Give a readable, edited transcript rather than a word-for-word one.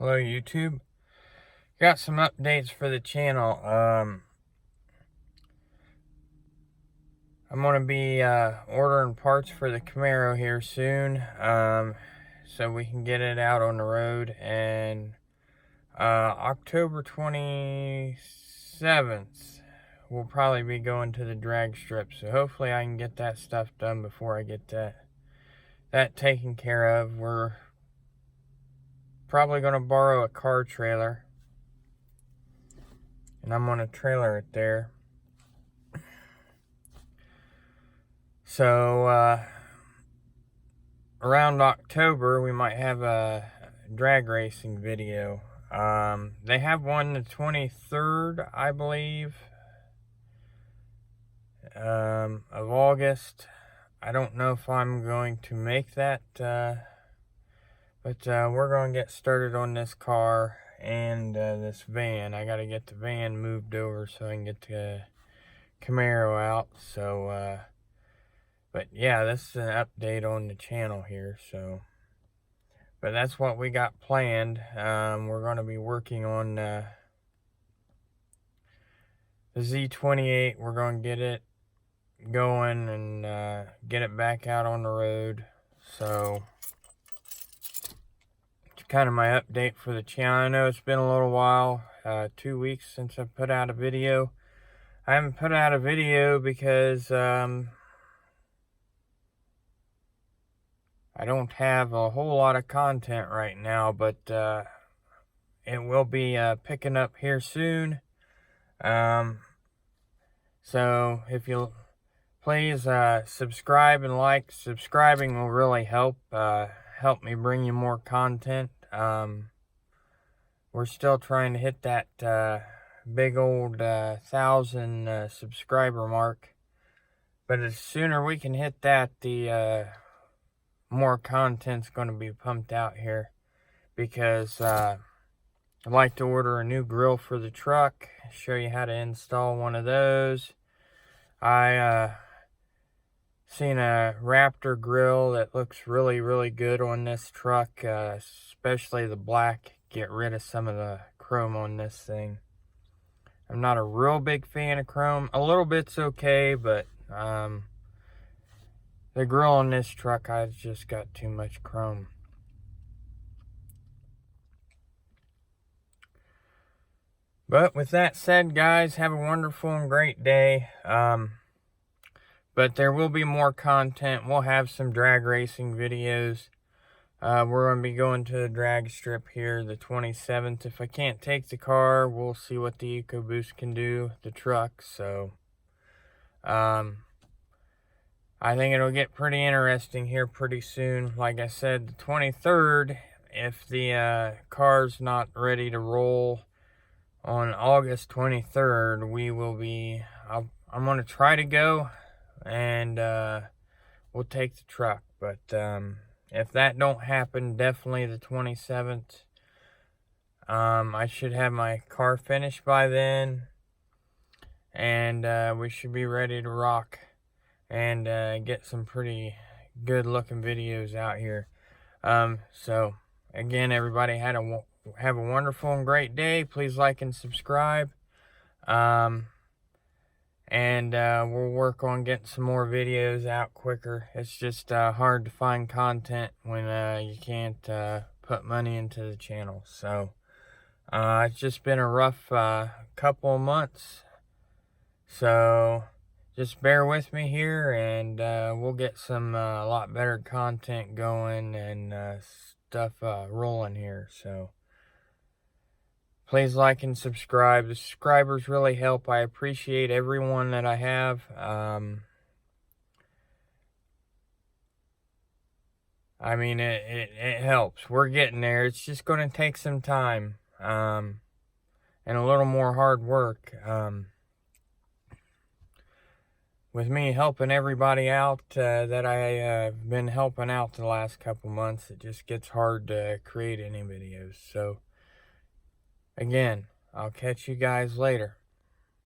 Hello YouTube. Got some updates for the channel. I'm going to be ordering parts for the Camaro here soon, so we can get it out on the road. And October 27th, we'll probably be going to the drag strip. So hopefully I can get that stuff done before I get that taken care of. We're probably going to borrow a car trailer, and I'm going to trailer it there. So around October we might have a drag racing video. They have one the 23rd, I believe, of August. I don't know if I'm going to make that, but we're going to get started on this car and this van. I got to get the van moved over so I can get the Camaro out. So but yeah, this is an update on the channel here. So but that's what we got planned. We're going to be working on the Z28. We're going to get it going and get it back out on the road. So it's kind of my update for the channel. I know it's been a little while, 2 weeks since I put out a video. I haven't put out a video because I don't have a whole lot of content right now, but it will be picking up here soon. So if you'll please subscribe and like. Subscribing will really help me bring you more content. We're still trying to hit that big old 1,000 subscriber mark, but the sooner we can hit that, the more content's going to be pumped out here, because I'd like to order a new grill for the truck, show you how to install one of those. I seen a Raptor grill that looks really good on this truck, especially the black. Get rid of some of the chrome on this thing. I'm not a real big fan of chrome. A little bit's okay, but the grill on this truck, I've just got too much chrome. But with that said, guys, have a wonderful and great day. But there will be more content. We'll have some drag racing videos. We're going to be going to the drag strip here the 27th. If I can't take the car, we'll see what the EcoBoost can do, the truck. So I think it'll get pretty interesting here pretty soon. Like I said, the 23rd, if the car's not ready to roll on August 23rd, we will be, I'm going to try to go, and we'll take the truck. But if that don't happen, definitely the 27th. I should have my car finished by then, and we should be ready to rock and get some pretty good looking videos out here. So again, everybody, have a wonderful and great day. Please like and subscribe, and we'll work on getting some more videos out quicker. It's just hard to find content when you can't put money into the channel. So it's just been a rough couple of months, so just bear with me here, and we'll get some a lot better content going and stuff rolling here. So please like and subscribe. The subscribers really help. I appreciate everyone that I have. I mean, it helps. We're getting there. It's just going to take some time and a little more hard work. With me helping everybody out that I have been helping out the last couple months, it just gets hard to create any videos. So again, I'll catch you guys later.